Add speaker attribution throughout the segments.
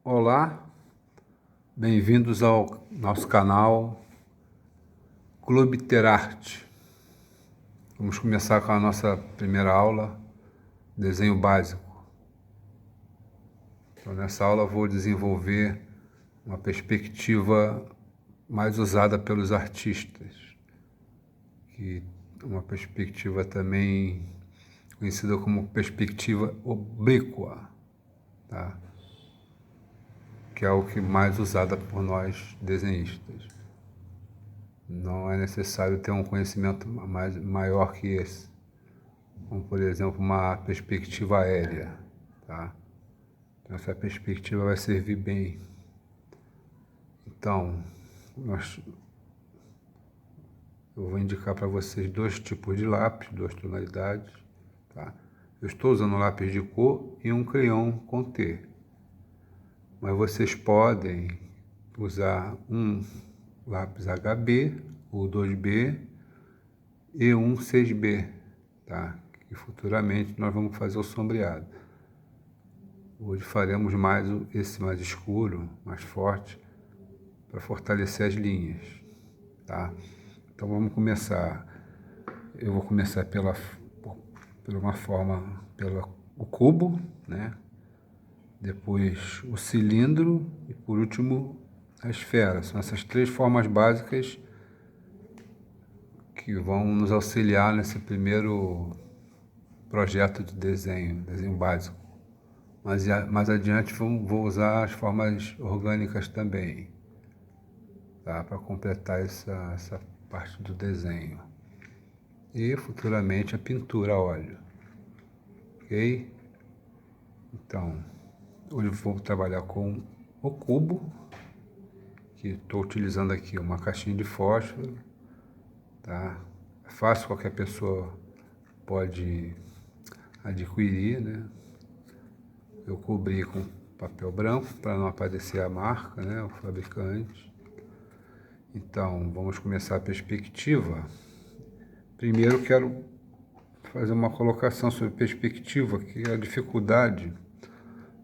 Speaker 1: Olá, bem-vindos ao nosso canal Clube Terarte. Vamos começar com a nossa primeira aula, desenho básico. Então, nessa aula vou desenvolver uma perspectiva mais usada pelos artistas, que é uma perspectiva também conhecida como perspectiva oblíqua, tá? Que é o que mais usada por nós desenhistas. Não é necessário ter um conhecimento maior que esse, como por exemplo uma perspectiva aérea, tá? Então, essa perspectiva vai servir bem. Então, eu vou indicar para vocês dois tipos de lápis, duas tonalidades, tá? Eu estou usando um lápis de cor e um crayon com T, mas vocês podem usar um lápis HB ou 2B e um 6B, tá? E futuramente nós vamos fazer o sombreado. Hoje faremos esse mais escuro, mais forte, para fortalecer as linhas, tá? Então vamos começar. Eu vou começar pelo cubo, né? Depois o cilindro e por último a esfera. São essas três formas básicas que vão nos auxiliar nesse primeiro projeto de desenho básico. Mas mais adiante vou usar as formas orgânicas também, tá? Para completar essa parte do desenho. E futuramente a pintura a óleo, ok? Então, hoje eu vou trabalhar com o cubo, que estou utilizando aqui uma caixinha de fósforo, tá? É fácil, qualquer pessoa pode adquirir, né? Eu cobri com papel branco para não aparecer a marca, né? O fabricante. Então, vamos começar a perspectiva. Primeiro quero fazer uma colocação sobre perspectiva, que é a dificuldade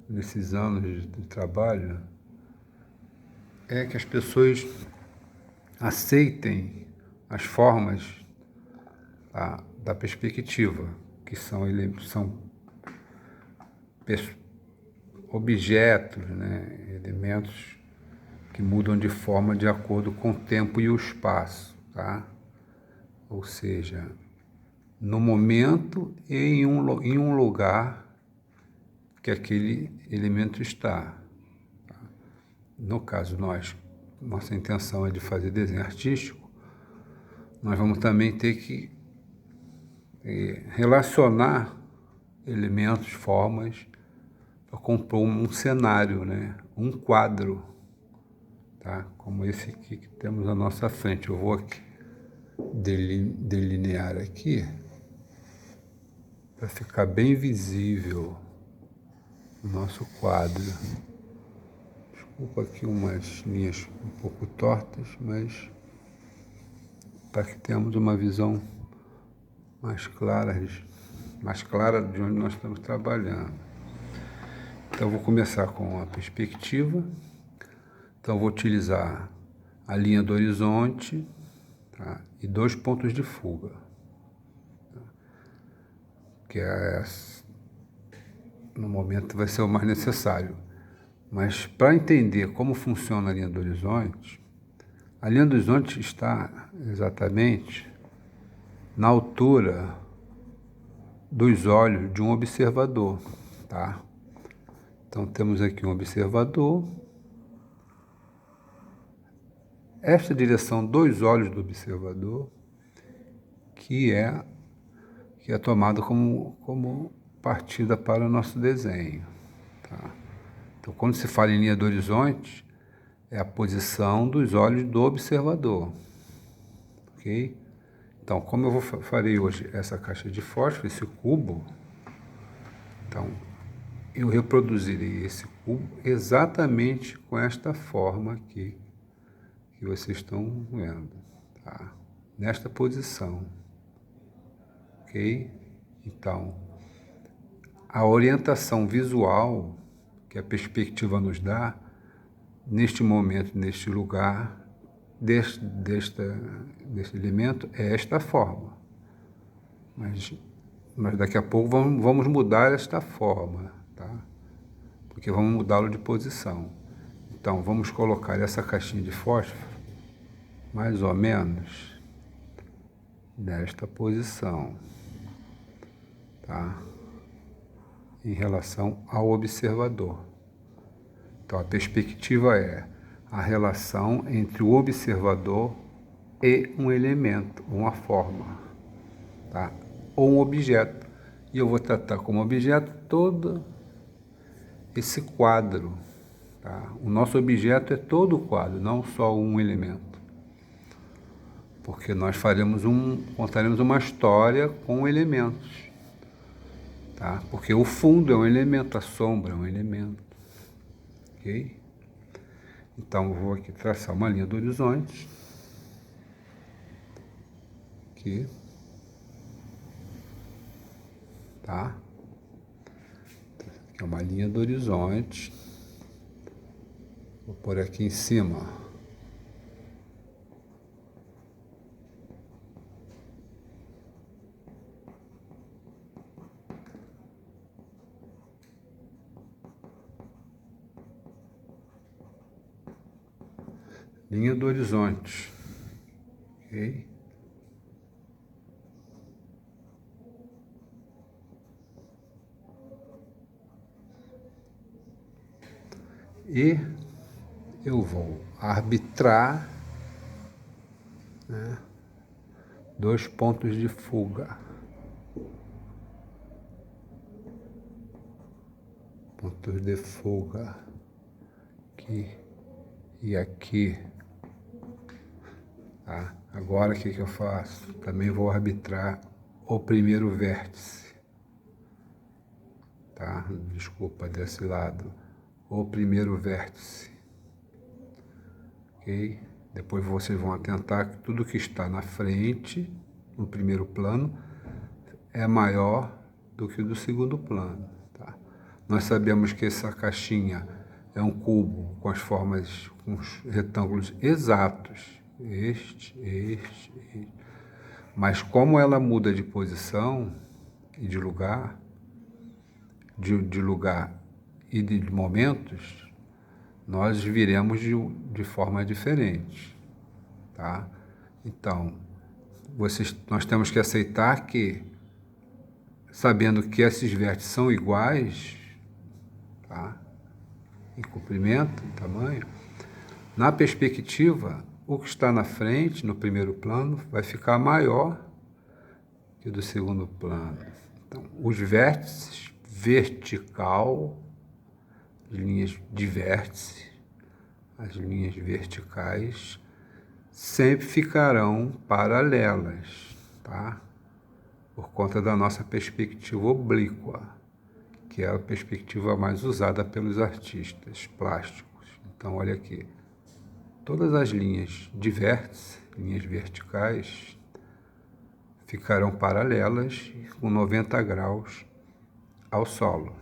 Speaker 1: nesses anos de trabalho é que as pessoas aceitem as formas da perspectiva, que são objetos, né, elementos que mudam de forma de acordo com o tempo e o espaço, tá? Ou seja, no momento e em um lugar que aquele elemento está. Tá? No caso, nossa intenção é de fazer desenho artístico, nós vamos também ter que relacionar elementos, formas, para compor um cenário, né? Um quadro, tá? Como esse aqui que temos à nossa frente. Eu vou aqui delinear aqui para ficar bem visível o nosso quadro. Desculpa aqui umas linhas um pouco tortas, mas para que tenhamos uma visão mais clara de onde nós estamos trabalhando. Então, eu vou começar com a perspectiva. Então, vou utilizar a linha do horizonte, tá? E 2 pontos de fuga, tá? Que no momento vai ser o mais necessário. Mas para entender como funciona a linha do horizonte está exatamente na altura dos olhos de um observador, tá? Então temos aqui um observador. Esta direção dos olhos do observador que é tomada como partida para o nosso desenho, tá? Então, quando se fala em linha do horizonte, é a posição dos olhos do observador, ok? Então, como eu farei hoje essa caixa de fósforo, esse cubo, então eu reproduzirei esse cubo exatamente com esta forma aqui que vocês estão vendo, tá? Nesta posição, ok? Então, a orientação visual, que que a perspectiva nos dá, neste momento, neste lugar, deste elemento, é esta forma. Mas daqui a pouco vamos mudar esta forma, tá? Porque vamos mudá-lo de posição. Então, vamos colocar essa caixinha de fósforo mais ou menos nesta posição, tá? Em relação ao observador. Então, a perspectiva é a relação entre o observador e um elemento, uma forma, tá? Ou um objeto. E eu vou tratar como objeto todo esse quadro, tá? O nosso objeto é todo o quadro, não só um elemento. Porque nós contaremos uma história com elementos, tá? Porque o fundo é um elemento, a sombra é um elemento, ok? Então, eu vou aqui traçar uma linha do horizonte, aqui, tá? Aqui é uma linha do horizonte, vou pôr aqui em cima, linha do horizonte, ok? E eu vou arbitrar, né, 2 pontos de fuga. Pontos de fuga aqui e aqui. Tá? Agora o que eu faço? Também vou arbitrar o primeiro vértice. Tá? Desculpa, desse lado. O primeiro vértice. Ok? Depois vocês vão atentar que tudo que está na frente, no primeiro plano, é maior do que o do segundo plano. Tá? Nós sabemos que essa caixinha é um cubo com as formas, com os retângulos exatos. Este. Mas como ela muda de posição e de lugar, de lugar e de momentos, nós viremos de forma diferente, tá? Então, nós temos que aceitar que, sabendo que esses vértices são iguais, tá? Em comprimento, em tamanho, na perspectiva, o que está na frente, no primeiro plano, vai ficar maior que o do segundo plano. Então, os vértices vertical, linhas de vértice, as linhas verticais, sempre ficarão paralelas, tá? Por conta da nossa perspectiva oblíqua, que é a perspectiva mais usada pelos artistas plásticos. Então, olha aqui. Todas as linhas de vértice, linhas verticais, ficarão paralelas com 90 graus ao solo,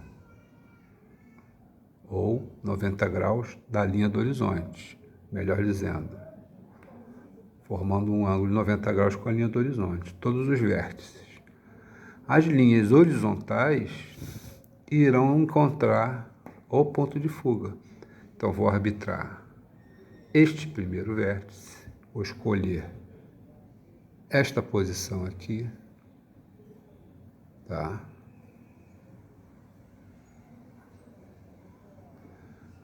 Speaker 1: ou 90 graus da linha do horizonte, melhor dizendo, formando um ângulo de 90 graus com a linha do horizonte, todos os vértices. As linhas horizontais irão encontrar o ponto de fuga. Então, vou arbitrar este primeiro vértice, vou escolher esta posição aqui, tá?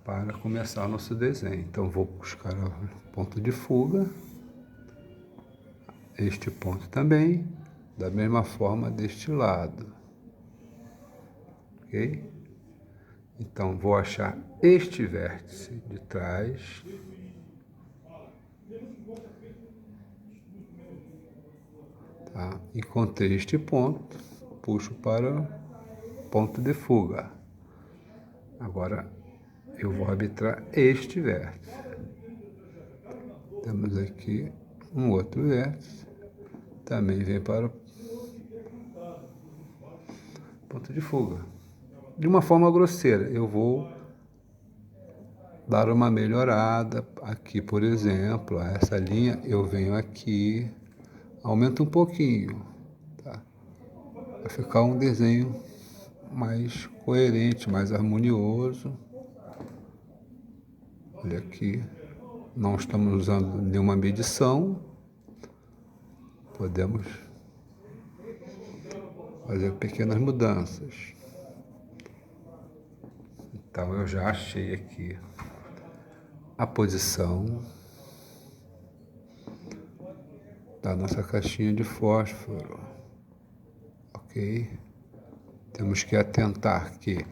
Speaker 1: Para começar o nosso desenho. Então, vou buscar o ponto de fuga, este ponto também, da mesma forma deste lado, ok? Então, vou achar este vértice de trás, tá? Encontrei este ponto, puxo para o ponto de fuga. Agora, eu vou arbitrar este vértice. Temos aqui um outro vértice, também vem para o ponto de fuga. De uma forma grosseira, eu vou dar uma melhorada. Aqui, por exemplo, essa linha, eu venho aqui, aumento um pouquinho, tá? Vai ficar um desenho mais coerente, mais harmonioso. Olha aqui, não estamos usando nenhuma medição, podemos fazer pequenas mudanças. Então eu já achei aqui a posição da nossa caixinha de fósforo, ok? Temos que atentar que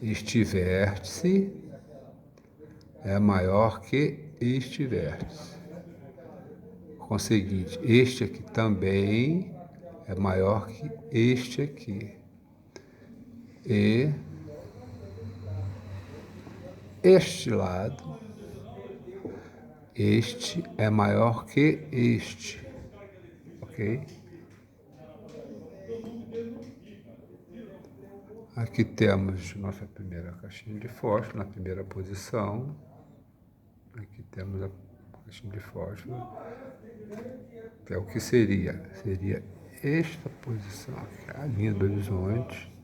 Speaker 1: este vértice é maior que este vértice. Conseguinte, este aqui também é maior que este aqui. E este lado, este é maior que este, ok? Aqui temos nossa primeira caixinha de fósforo, na primeira posição. Aqui temos a caixinha de fósforo, que é o que seria? Seria esta posição, aqui, a linha do horizonte.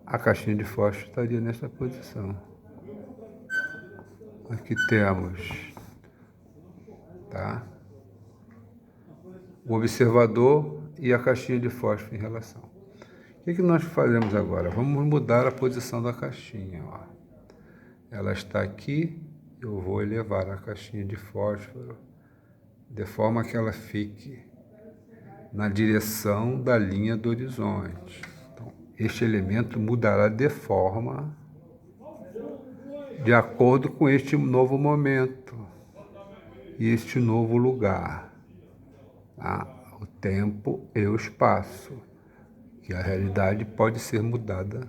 Speaker 1: A caixinha de fósforo estaria nessa posição. Aqui temos, tá, o observador e a caixinha de fósforo em relação. O que nós fazemos agora? Vamos mudar a posição da caixinha. Ó. Ela está aqui, eu vou elevar a caixinha de fósforo de forma que ela fique na direção da linha do horizonte. Então, este elemento mudará de forma de acordo com este novo momento e este novo lugar. Tá? O tempo e o espaço. Que a realidade pode ser mudada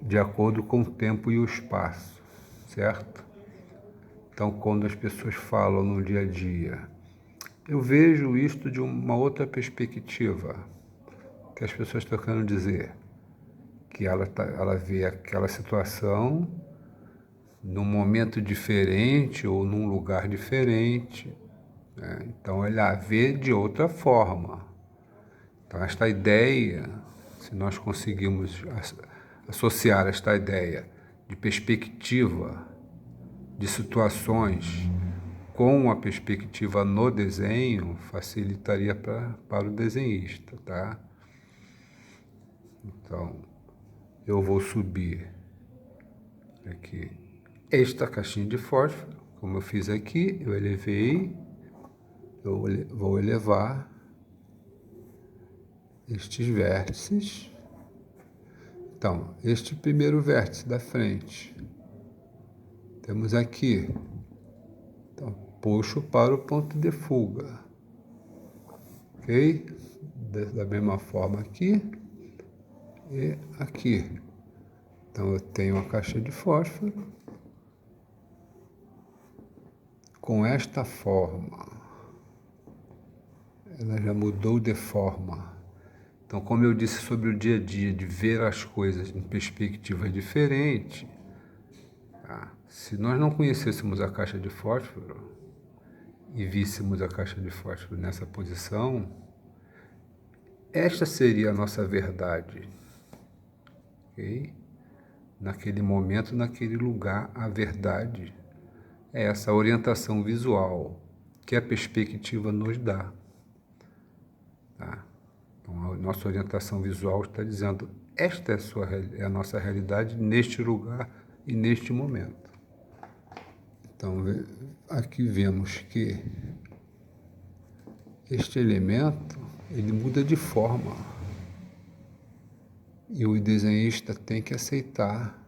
Speaker 1: de acordo com o tempo e o espaço, certo? Então, quando as pessoas falam no dia a dia, eu vejo isto de uma outra perspectiva, que as pessoas estão querendo dizer, que ela vê aquela situação num momento diferente ou num lugar diferente, né? Então, ela vê de outra forma. Então, esta ideia, se nós conseguimos associar esta ideia de perspectiva de situações com a perspectiva no desenho, facilitaria para o desenhista, tá? Então, eu vou subir aqui esta caixinha de fósforo, como eu fiz aqui, eu elevei, eu vou elevar estes vértices. Então, este primeiro vértice da frente, temos aqui, então, puxo para o ponto de fuga, ok? Da mesma forma aqui e aqui. Então, eu tenho a caixa de fósforo com esta forma. Ela já mudou de forma. Então, como eu disse sobre o dia a dia, de ver as coisas em perspectiva diferente, tá? Se nós não conhecêssemos a caixa de fósforo e víssemos a caixa de fósforo nessa posição, esta seria a nossa verdade, ok? Naquele momento, naquele lugar, a verdade é essa orientação visual que a perspectiva nos dá, tá? Então, a nossa orientação visual está dizendo, esta é a nossa realidade neste lugar e neste momento. Então, aqui vemos que este elemento, ele muda de forma. E o desenhista tem que aceitar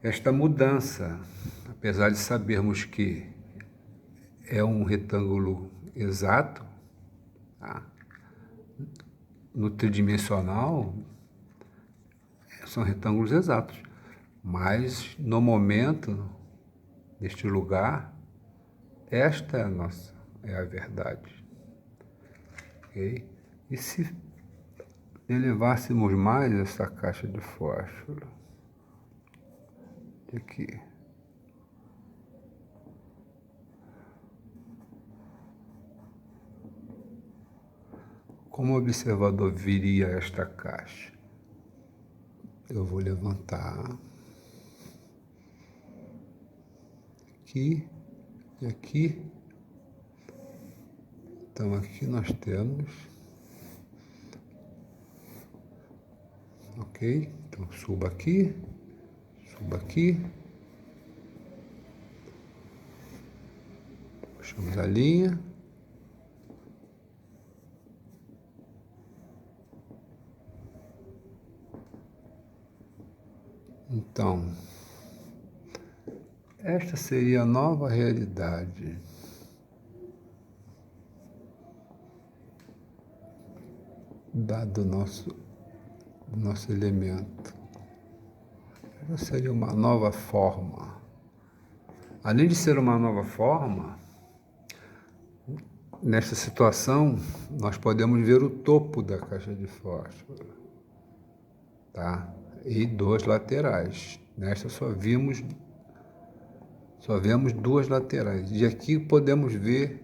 Speaker 1: esta mudança, apesar de sabermos que é um retângulo exato, tá? No tridimensional, são retângulos exatos, mas no momento, neste lugar, esta é a verdade, ok? E se elevássemos mais essa caixa de fósforo, de aqui. Como observador viria esta caixa? Eu vou levantar aqui e aqui. Então aqui nós temos, ok? Então suba aqui, puxamos a linha. Então, esta seria a nova realidade. Dado o nosso elemento. Essa seria uma nova forma. Além de ser uma nova forma, nesta situação, nós podemos ver o topo da caixa de fósforo, tá? E dois laterais. Nesta só vemos duas laterais. E aqui podemos ver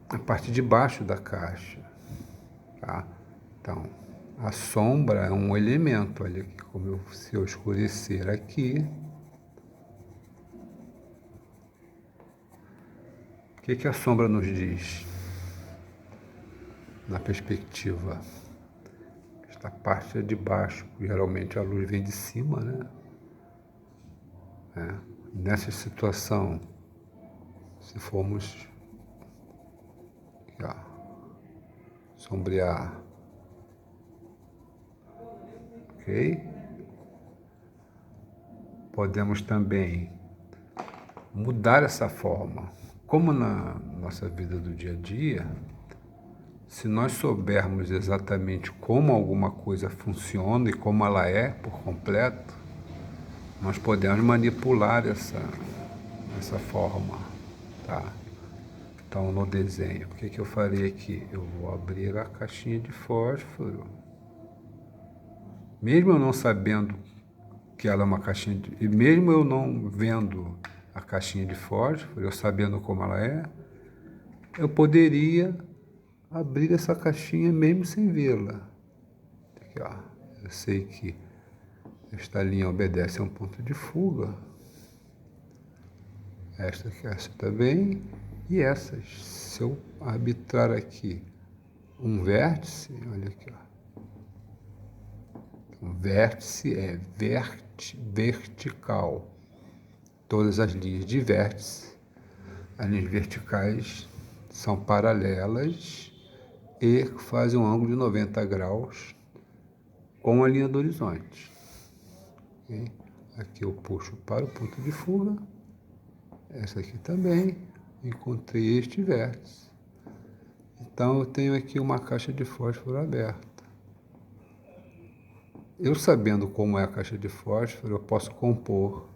Speaker 1: a parte de baixo da caixa, tá? Então, a sombra é um elemento, olha aqui, se eu escurecer aqui, o que a sombra nos diz na perspectiva? Esta parte é de baixo, geralmente a luz vem de cima, né? Nessa situação, se formos aqui, ó, sombrear, ok? Podemos também mudar essa forma. Como na nossa vida do dia a dia, se nós soubermos exatamente como alguma coisa funciona e como ela é por completo, nós podemos manipular essa forma, tá? Então, no desenho, o que eu farei aqui? Eu vou abrir a caixinha de fósforo. Mesmo eu não sabendo que ela é uma caixinha e mesmo eu não vendo a caixinha de fósforo, eu sabendo como ela é, eu poderia abrir essa caixinha mesmo sem vê-la. Aqui, ó. Eu sei que esta linha obedece a um ponto de fuga. Esta também. E essas. Se eu arbitrar aqui um vértice, olha aqui, ó. Um vértice é vertical. Todas as linhas de vértice, as linhas verticais são paralelas e fazem um ângulo de 90 graus com a linha do horizonte. Okay? Aqui eu puxo para o ponto de fuga. Essa aqui também. Encontrei este vértice. Então eu tenho aqui uma caixa de fósforo aberta. Eu sabendo como é a caixa de fósforo, eu posso compor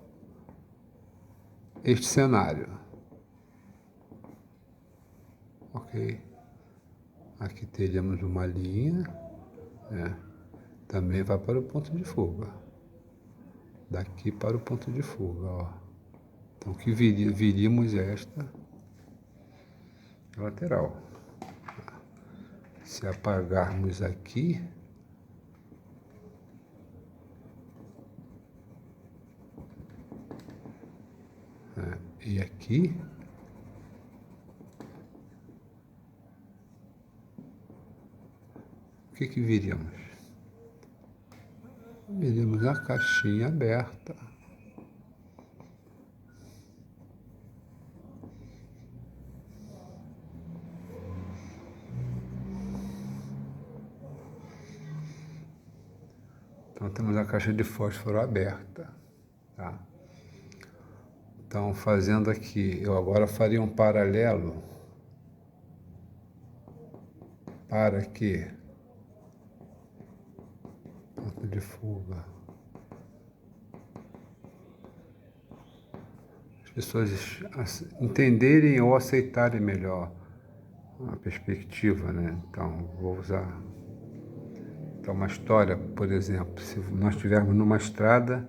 Speaker 1: este cenário. Ok? Aqui teríamos uma linha, né? Também vai para o ponto de fuga. Daqui para o ponto de fuga, ó. Então, que viríamos esta lateral. Se apagarmos aqui, né? E aqui, o que viríamos? Veríamos a caixinha aberta. Então temos a caixa de fósforo aberta, tá? Então fazendo aqui, eu agora faria um paralelo para que ponto de fuga. As pessoas entenderem ou aceitarem melhor a perspectiva, né? Então vou usar Então, uma história, por exemplo, se nós estivermos numa estrada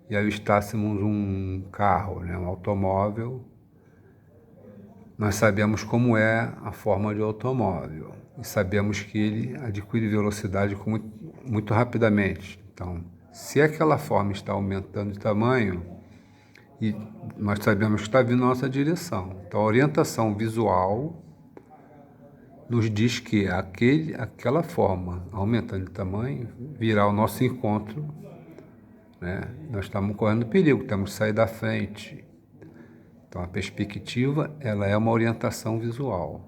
Speaker 1: e avistássemos um carro, né, um automóvel, nós sabemos como é a forma de automóvel e sabemos que ele adquire velocidade muito rapidamente. Então, se aquela forma está aumentando de tamanho, e nós sabemos que está vindo na nossa direção. Então, a orientação visual nos diz que aquela forma aumentando de tamanho virá ao nosso encontro, né? Nós estamos correndo perigo, temos que sair da frente. Então, a perspectiva, ela é uma orientação visual,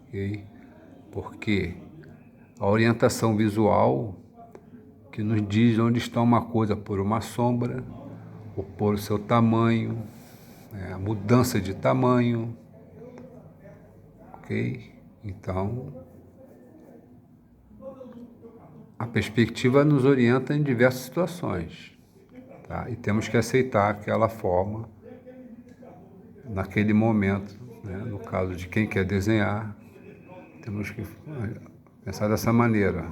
Speaker 1: ok? Porque a orientação visual que nos diz onde está uma coisa por uma sombra, ou por o seu tamanho, né? A mudança de tamanho, ok? Então, a perspectiva nos orienta em diversas situações, tá? E temos que aceitar aquela forma naquele momento, né? No caso de quem quer desenhar, temos que pensar dessa maneira.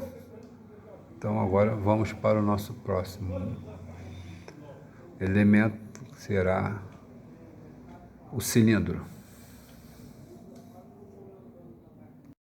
Speaker 1: Então agora vamos para o nosso próximo elemento, que será o cilindro.